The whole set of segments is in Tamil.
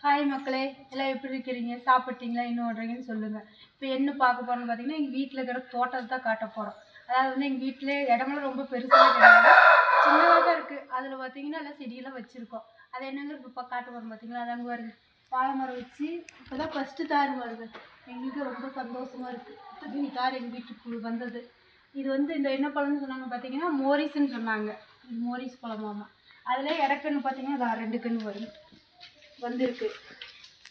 ஹாய் மக்களே, எல்லாம் எப்படி இருக்கிறீங்க? சாப்பிட்டீங்களா? இன்னும் ஓடுறீங்கன்னு சொல்லுங்கள். இப்போ என்ன பார்க்க போகிறோம்னு பார்த்தீங்கன்னா, எங்கள் வீட்டில் இருக்கிற தோட்டத்தை தான் காட்ட போகிறோம். அதாவது வந்து எங்கள் வீட்டிலே இடமெல்லாம் ரொம்ப பெருசாக கிடையாது, சின்னதாக தான் இருக்குது. அதில் பார்த்தீங்கன்னா எல்லாம் செடியெல்லாம் வச்சுருக்கோம். அது என்னங்கிறது இப்போ காட்ட போகிறோம். பார்த்தீங்களா, அது அங்கே வருது வாழை மரம் வச்சு இப்போ தான் ஃபஸ்ட்டு தார் வருது. எங்களுக்கு ரொம்ப சந்தோஷமாக இருக்குது. இப்போ தார் எங்கள் வீட்டுக்கு வந்தது. இது வந்து இந்த என்ன பழம்னு சொன்னாங்க பார்த்தீங்கன்னா, மோரிஸ்ன்னு சொன்னாங்க. இது மோரிஸ் பழமாமா. அதில் இடக்கன்று பார்த்தீங்கன்னா அது 2 கன்று வரும் வந்திருக்கு.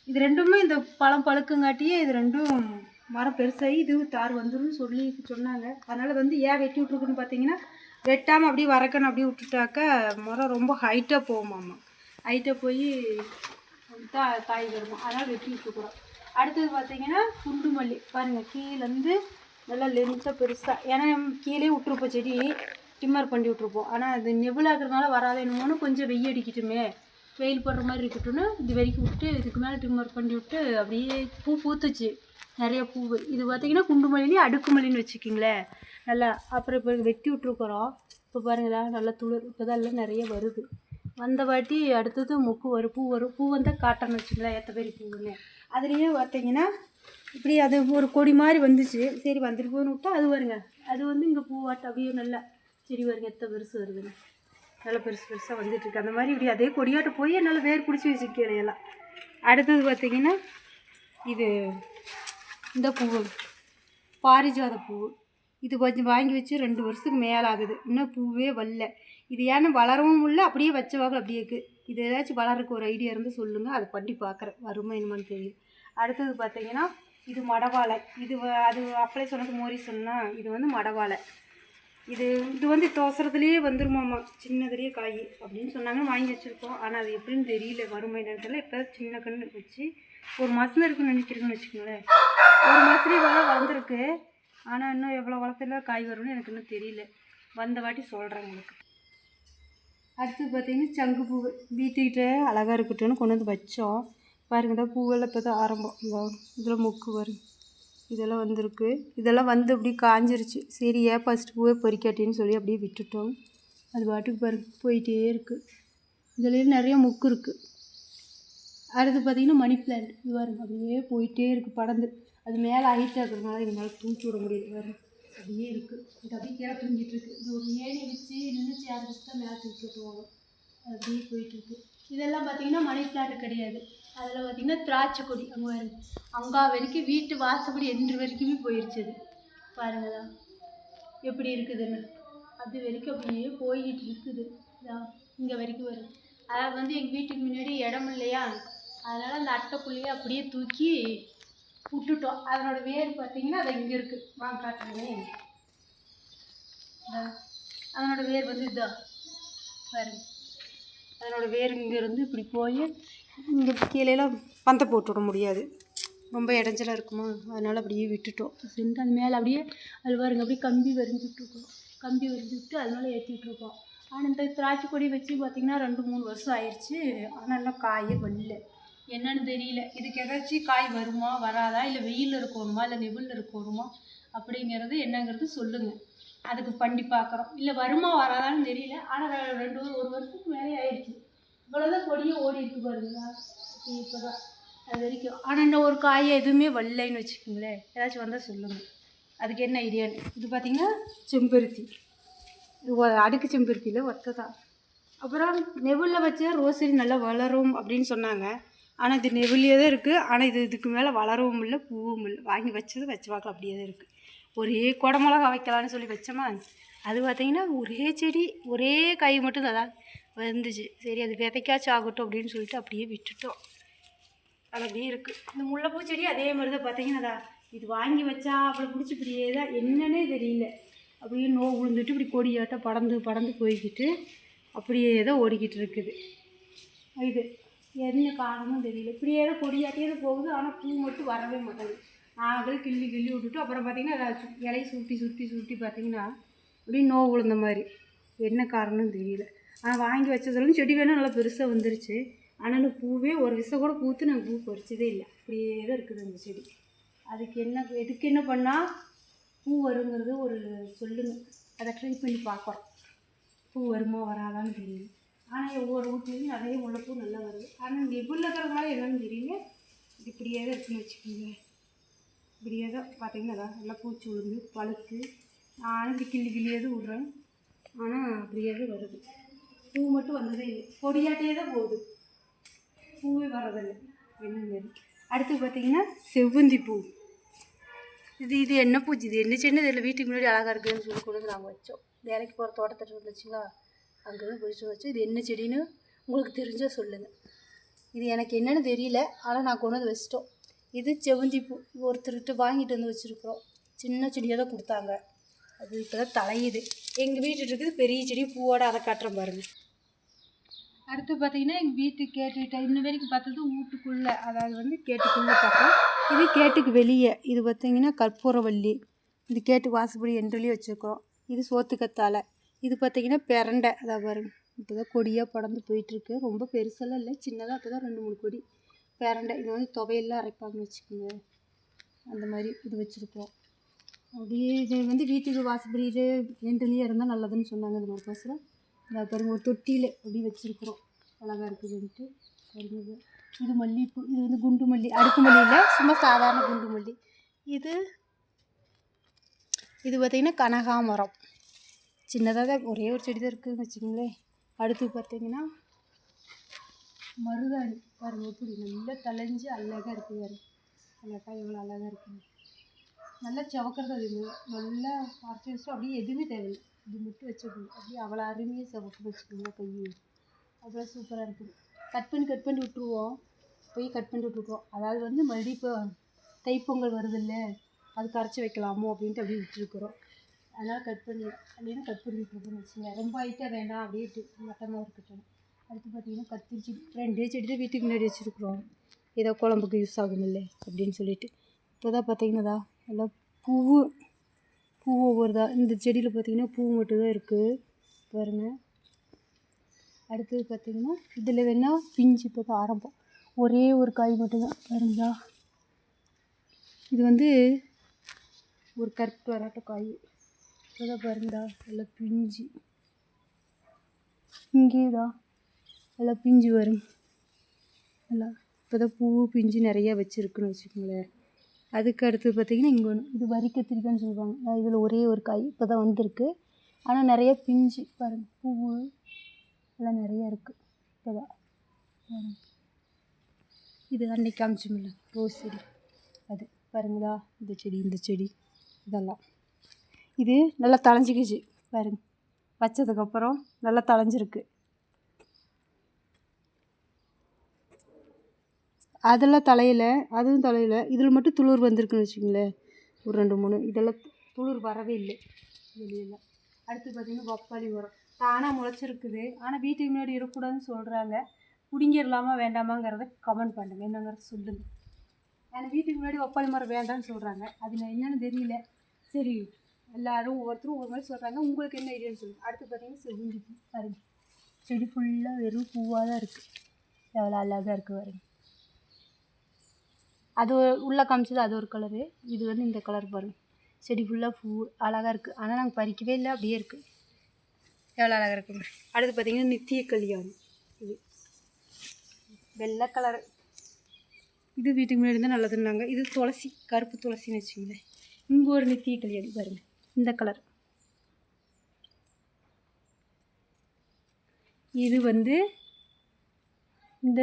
இது ரெண்டுமே இந்த பழம் பழுக்குங்காட்டியே இது ரெண்டும் மரம் பெருசாகி இது தார் வந்துடும் சொன்னாங்க. அதனால் வந்து ஏன் வெட்டி விட்ருக்குன்னு பார்த்தீங்கன்னா, வெட்டாமல் அப்படியே வரக்கணும் அப்படியே விட்டுட்டாக்கா மரம் ரொம்ப ஹைட்டாக போகுமாம்மா. ஹைட்டாக போய் காய் வருமா, அதனால் வெட்டி விட்டுருக்குறோம். அடுத்தது பார்த்தீங்கன்னா குண்டு மல்லி பாருங்கள், கீழேருந்து நல்லா லென்த்தாக பெருசாக, ஏன்னா கீழே விட்டுருப்போம் செடி டிம்மர் பண்ணி விட்ருப்போம். ஆனால் அது நெபுளாகிறதுனால வராது என்னமோன்னு கொஞ்சம் வெய்ய அடிக்கட்டுமே, வெயில் போடுற மாதிரி இருக்கட்டும்னு இது வரைக்கும் விட்டு இதுக்கு மேலே டிம்மர் பண்ணி விட்டு அப்படியே பூத்துச்சு நிறைய பூ. இது பார்த்திங்கன்னா குண்டு மல்லிலேயே அடுக்கு மல்லின்னு வச்சுக்கிங்களேன் நல்லா. அப்புறம் இப்போ வெட்டி விட்ருக்குறோம். இப்போ பாருங்களா நல்லா துளிர் இப்போ தான் எல்லாம் நிறைய வருது. வந்த வாட்டி அடுத்தது மொக்கு வரும், பூ வரும். பூ வந்தால் காட்டன்னு வச்சுங்களேன் ஏற்ற பேரி பூவுன்னு. அதுலேயே பார்த்தீங்கன்னா இப்படி அது ஒரு கொடி மாதிரி வந்துச்சு. சரி வந்துட்டு போன்னு விட்டா அது வருங்க, அது வந்து இங்கே பூவாட்டம் அப்படியே நல்லா செடி வருங்க. எத்த பெருசு வருதுங்க, நல்லா பெருசு பெருசாக வந்துட்டுருக்கு. அந்த மாதிரி இப்படி அதே கொடியாட்ட போய் என்னால் வேர் பிடிச்சி வச்சுருக்கேன் இலையெல்லாம். அடுத்தது பார்த்திங்கன்னா இது இந்த பூ பாரிஜாத பூ. இது கொஞ்சம் வாங்கி வச்சு 2 வருஷத்துக்கு மேலே ஆகுது, இன்னும் பூவே வரல. இது ஏன்னா வளரவும் இல்லை, அப்படியே வச்சவாக அப்படியே இருக்குது. இது ஏதாச்சும் வளர்றதுக்கு ஒரு ஐடியா இருந்து சொல்லுங்கள், அதை பண்ணி பார்க்குறேன், வருமா என்னமான்னு தெரியும். அடுத்தது பார்த்திங்கன்னா இது மடவாழை. இது அது அப்படியே சொன்னது மோரி சொன்னால் இது வந்து மடவாழை. இது வந்து தோசரத்துலேயே வந்துருமாம்மா, சின்னதுலேயே காய் அப்படின்னு சொன்னாங்க. வாங்கி வச்சுருக்கோம், ஆனால் அது எப்படின்னு தெரியல, வறுமை நேரத்தில். இப்போ சின்ன கன்று வச்சு 1 மாதம் தான் இருக்குன்னு நினைக்கிறேன்னு வச்சுக்கோங்களேன். 1 மாதத்துலேயே வளர்ந்துருக்கு. ஆனால் இன்னும் எவ்வளோ வளர்த்துல காய் வரும்னு எனக்கு இன்னும் தெரியல, வந்த வாட்டி சொல்கிறேன் உங்களுக்கு. அடுத்து பார்த்திங்கன்னா சங்கு பூ வீட்டுக்கிட்ட அழகாக இருக்கட்டும்னு கொண்டு வந்து வச்சோம். பாருங்க தான் பூவெல்லாம் இப்போ தான் ஆரம்பம். இதில் மொக்கு வரும், இதெல்லாம் வந்திருக்கு. இதெல்லாம் வந்து அப்படியே காஞ்சிருச்சு. சரி ஏன் ஃபஸ்ட்டு பூவே பொறிக்காட்டின்னு சொல்லி அப்படியே விட்டுட்டோம். அது பாட்டுக்கு பாருங்க போயிட்டே இருக்குது. இதுலேயும் நிறைய முக்கு இருக்குது. அடுத்து பார்த்திங்கன்னா மணி பிளான்ட். இது பாருங்க அப்படியே போயிட்டே இருக்குது படந்து. அது மேலே ஹைட்டாக இருக்கிறதுனால எங்களால் தூக்கி விட முடியாது. பாருங்க அப்படியே இருக்குது, இது அப்படியே கீழே தூங்கிட்டுருக்கு. இது ஒரு ஏணி வச்சு நின்று சேர் வச்சு தான் மேலே தூக்கி விட்டுருவாங்க. அது அப்படியே போயிட்டுருக்கு. இதெல்லாம் பார்த்திங்கன்னா மணி பிளான்ட் கிடையாது. அதில் பார்த்திங்கன்னா திராட்சை கொடி அங்கே வருது. அங்கே வரைக்கும் வீட்டு வாசப்படி என்று வரைக்குமே போயிடுச்சு. அது பாருங்களா எப்படி இருக்குதுன்னு, அது வரைக்கும் அப்படியே போய்கிட்டு இருக்குது. இங்கே வரைக்கும் வருது. அதாவது வந்து எங்கள் வீட்டுக்கு முன்னாடி இடம் இல்லையா, அதனால் அந்த அட்டைக்குள்ளேயே அப்படியே தூக்கி விட்டுட்டோம். அதனோட வேர் பார்த்திங்கன்னா அது இங்கே இருக்குது, வாங்க காட்டுறேன். அதனோட வேர் வந்து இதுதான் பாருங்க, அதனோட வேர் இங்கேருந்து இப்படி போய் இங்கே கீழேலாம் பந்தை போட்டு விட முடியாது, ரொம்ப இடைஞ்சலாக இருக்குமா, அதனால் அப்படியே விட்டுட்டோம். சென்று அது மேலே அப்படியே அது பாருங்க அப்படியே கம்பி வரைஞ்சி விட்டுருக்கோம். கம்பி வரைஞ்சி விட்டு அதனால ஏற்றிட்டுருக்கோம். ஆனால் இந்த திராட்சை கொடி வச்சு பார்த்திங்கன்னா 2-3 வருஷம் ஆயிடுச்சு. ஆனால் இன்னும் காயே வரல, என்னன்னு தெரியல. இதுக்கு ஏதாச்சும் காய் வருமா வராதா, இல்லை வெயில் இருக்கணுமா, இல்லை நெபில் இருக்கணுமா அப்படிங்கிறது என்னங்கிறது சொல்லுங்கள், அதுக்கு பண்ணி பார்க்குறோம். இல்லை வருமா வராதான்னு தெரியல. ஆனால் 1 வருஷத்துக்கு மேலே ஆயிடுச்சு. இவ்வளோதான் கொடியே ஓடி இருக்கு பாருங்களா, இப்போ தான் அது வரைக்கும். ஆனால் இன்னும் ஒரு காய் எதுவுமே வரலைன்னு வச்சுக்கோங்களேன். ஏதாச்சும் வந்தால் சொல்லுங்கள், அதுக்கு என்ன ஐடியான்னு. இது பார்த்திங்கன்னா செம்பருத்தி, இது அடுக்கு செம்பருத்தியில் ஒத்ததான். அப்புறம் நெவுலில் வச்ச ரோசரி நல்லா வளரும் அப்படின்னு சொன்னாங்க. ஆனால் இது நெவுலியே தான் இருக்குது. ஆனால் இதுக்கு மேலே வளரவும் இல்லை, பூவும் இல்லை. வாங்கி வச்சது வச்சு பார்க்க அப்படியே தான் இருக்குது. ஒரே குடமிளகா வைக்கலான்னு சொல்லி வச்சோமா, அது பார்த்திங்கன்னா ஒரே செடி ஒரே காய் மட்டும் தான் வந்துச்சு. சரி அது விதைக்காச்சும் ஆகட்டும் அப்படின்னு சொல்லிட்டு அப்படியே விட்டுட்டோம். அது அப்படியே இருக்குது. இந்த முல்லைப்பூ செடி அதே மாதிரி தான் பார்த்திங்கன்னா இது வாங்கி வச்சா அவ்வளோ பிடிச்சி இப்படியே தான் என்னன்னே தெரியல, அப்படியே விழுந்துட்டு இப்படி கொடியாட்டம் படந்து போய்கிட்டு அப்படியே தான் ஓடிக்கிட்டு இருக்குது. இது என்ன காரணமும் தெரியல, இப்படியே தான் கொடியாட்டே தான் போகுது. ஆனால் பூ மட்டும் வரவே மாட்டேங்குது. நாங்களும் கிள்ளி விட்டுட்டு அப்புறம் பார்த்திங்கன்னா இலையை சுற்றி பார்த்திங்கன்னா அப்படியே விழுந்த மாதிரி, என்ன காரணம்னு தெரியல. ஆனால் வாங்கி வச்சதும் செடி வேணும் நல்லா பெருசாக வந்துருச்சு. ஆனாலும் பூவே ஒரு விஷம் கூட பூத்து நாங்கள் பூ பறிச்சதே இல்லை, அப்படியே தான் இருக்குது அந்த செடி. எதுக்கு என்ன பண்ணால் பூ வருங்கிறது ஒரு சொல்லுங்கள், அதை ட்ரை பண்ணி பார்க்குறோம். பூ வருமா வராதான்னு தெரியல. ஆனால் ஒவ்வொரு வீட்லேயும் நிறைய முல்லைப்பூ நல்லா வருது. ஆனால் இங்கே இவ்வளோ இருக்கிறதுனால என்னென்னு தெரியல, இது இப்படியே தான் இருக்குன்னு வச்சுக்கோங்க. இப்படியே தான் பார்த்தீங்கன்னா நல்லா பூச்சி விழுந்து பழுத்து நானும் இப்படி கிள்ளியே தான் விட்றேன். ஆனால் அப்படியே தான் வருது. பூ மட்டும் வந்ததே இல்லை, கொடியாட்டே தான் போகுது, பூவே வரதில்லை என்ன. அடுத்து பார்த்திங்கன்னா செவ்வந்தி பூ. இது என்ன பூச்சி, இது என்ன சின்ன இதில் வீட்டுக்கு முன்னாடி அழகாக இருக்குதுன்னு சொல்லி கொண்டு நாங்கள் வச்சோம். வேலைக்கு போகிற தோட்டத்தில் இருந்துச்சுங்களா, அங்கே தான் பிடிச்சி வச்சோம். இது என்ன செடின்னு உங்களுக்கு தெரிஞ்சால் சொல்லுங்கள். இது எனக்கு என்னென்னு தெரியல, ஆனால் நான் கொண்டு வந்து வச்சிட்டோம். இது செவ்வந்தி பூ. ஒருத்தர்கிட்ட வாங்கிட்டு வந்து வச்சுருக்குறோம். சின்ன செடியாக தான் கொடுத்தாங்க. அது இப்போ தான் தலையுது. எங்கள் வீட்டுக்கு இருக்குது பெரிய செடி பூவோட, அதை காட்டுறேன் பாருங்கள். அடுத்து பார்த்திங்கன்னா எங்கள் வீட்டுக்கு கேட்டுக்கிட்ட இன்ன வரைக்கும் பார்த்தது வீட்டுக்குள்ளே, அதாவது வந்து கேட்டுக்குள்ளே பார்த்தோம். இது கேட்டுக்கு வெளியே. இது பார்த்திங்கன்னா கற்பூரவள்ளி. இது கேட்டு வாசப்படி என்ட்ரிலேயே வச்சுருக்கோம். இது சோத்துக்கத்தாழை. இது பார்த்திங்கன்னா பெரண்டை. அதான் பாருங்க, இப்போ தான் கொடியாக படர்ந்து போயிட்டுருக்கு. ரொம்ப பெருசெல்லாம் இல்லை, சின்னதாக இப்போ தான் 2-3 கொடி பெரண்டை. இது வந்து துவையெல்லாம் அரைப்பாங்கன்னு வச்சுக்கோங்க, அந்த மாதிரி இது வச்சுருக்கோம். அப்படியே இது வந்து வீட்டுக்கு வாசப்படி இது என்ட்ரிலேயே இருந்தால் நல்லதுன்னு சொன்னாங்க. இந்த மாதிரி பேசுகிறேன். அதை பாருங்கள், ஒரு தொட்டியில் அப்படி வச்சுருக்குறோம், அழகாக இருக்குதுன்ட்டு பாருங்க. இது மல்லிகைப்பூ. இது வந்து குண்டு மல்லி, அடுக்கு மல்லி இல்லை, சும்மா சாதாரண குண்டு மல்லி. இது பார்த்திங்கன்னா கனகாமரம். சின்னதாக தான் ஒரே ஒரு செடி தான் இருக்குதுன்னு வச்சுக்கோங்களேன். அடுத்து பார்த்திங்கன்னா மருதாணி. பாருங்கள் எப்படி நல்லா தளைஞ்சு அழகாக இருக்குது. பாருங்க அழகாக எவ்வளோ அழகாக இருக்குது. நல்லா செவக்கிறது. அது நல்லா அரைச்சி வச்சுட்டு அப்படியே எதுவுமே தேவையில்லை, இது மட்டும் வச்சுக்கணும். அப்படியே அவ்வளோ அருமையாக செவக்குன்னு வச்சுக்கோங்க. கை அவ்வளோ சூப்பராக இருக்குது. கட் பண்ணி விட்ருவோம், போய் கட் பண்ணி விட்ருக்கோம். அதாவது வந்து மறுபடியும் இப்போ தைப்பொங்கல் வருதில்ல, அதுக்கு அரைச்சி வைக்கலாமோ அப்படின்ட்டு அப்படியே விட்டுருக்குறோம். அதனால் கட் பண்ணி விட்டுருக்கோன்னு வச்சுங்க. ரொம்ப ஹைட்டாக வேண்டாம், அப்படியே மட்டமாக இருக்கட்டும். அடுத்து பார்த்திங்கன்னா கத்திரி செடி. 2 செடி தான் வீட்டுக்கு முன்னாடி வச்சுருக்குறோம், ஏதோ குழம்புக்கு யூஸ் ஆகும் இல்லை அப்படின்னு சொல்லிட்டு. இப்போ தான் பார்த்திங்கன்னா நல்லா பூ ஒவ்வொருதா. இந்த செடியில் பார்த்திங்கன்னா பூ மட்டும்தான் இருக்குது பாருங்கள். அடுத்தது பார்த்திங்கன்னா இதில் வேணால் பிஞ்சு இப்போ தான் ஆரம்பம், ஒரே ஒரு காய் மட்டும்தான் பாருங்களா. இது வந்து ஒரு கருப்பு வராட்ட காய். இப்போ தான் பாருங்கடா நல்லா பிஞ்சு, இங்கேதான் நல்லா பிஞ்சு வரும். நல்லா இப்போ தான் பூ பிஞ்சு நிறையா வச்சுருக்குன்னு வச்சுக்கோங்களேன். அதுக்கு அடுத்து பார்த்திங்கன்னா இங்கே ஒன்று, இது வரி கத்திரிக்காய்ன்னு சொல்லுவாங்க. இதில் ஒரே ஒரு காய் இப்போ தான் வந்திருக்கு, ஆனால் நிறைய பிஞ்சு பாருங்கள், பூ எல்லாம் நிறையா இருக்குது இப்போ தான். இது அன்னைக்கு காமிச்சோம்ல ரோஸ் செடி, அது பாருங்களா. இந்த செடி இதெல்லாம் இது நல்லா தளைஞ்சிக்கிச்சு பாருங்க, வச்சதுக்கப்புறம் நல்லா தளைஞ்சிருக்கு. அதெல்லாம் அதுவும் தலையில் இதில் மட்டும் துளிர் வந்திருக்குன்னு வச்சுக்கோங்களேன், ஒரு 2-3. இதெல்லாம் துளிர் வரவே இல்லை வெளியில். அடுத்து பார்த்திங்கன்னா பப்பாளி மரம் தானாக முளைச்சிருக்குது, ஆனால் வீட்டுக்கு முன்னாடி இருக்கக்கூடாதுன்னு சொல்கிறாங்க. பிடிங்கிடலாமா வேண்டாமாங்கிறத கமெண்ட் பண்ணுங்க, என்னங்கிறத சொல்லுங்கள். ஏன்னா வீட்டுக்கு முன்னாடி பப்பாளி மரம் வேண்டாம்னு சொல்கிறாங்க, அது என்னென்னு தெரியல. சரி, எல்லோரும் ஒவ்வொருத்தரும் ஒவ்வொரு மாதிரி சொல்கிறாங்க, உங்களுக்கு என்ன ஐடியான்னு சொல்லுங்கள். அடுத்து பார்த்திங்கன்னா செவ்வந்தி பூ பாருங்க, செடி ஃபுல்லாக வெறும் பூவாக தான் இருக்குது, எவ்வளோ அழகாக இருக்குது பாருங்க. அது உள்ளே காமிச்சது அது ஒரு கலரு, இது வந்து இந்த கலர் பாருங்கள். செடி ஃபுல்லாக பூ அழகாக இருக்குது, ஆனால் நாங்கள் பறிக்கவே இல்லை, அப்படியே இருக்குது, எவ்வளோ அழகாக இருக்குங்க. அடுத்து பார்த்திங்கன்னா நித்திய கல்யாணம். இது வெள்ளை கலரு, இது வீட்டுக்கு முன்னாடி இருந்தால் நல்லதுன்னாங்க. இது துளசி, கருப்பு துளசின்னு வச்சுங்களேன். இங்கே ஒரு நித்திய கல்யாணி பாருங்கள், இந்த கலர். இது வந்து இந்த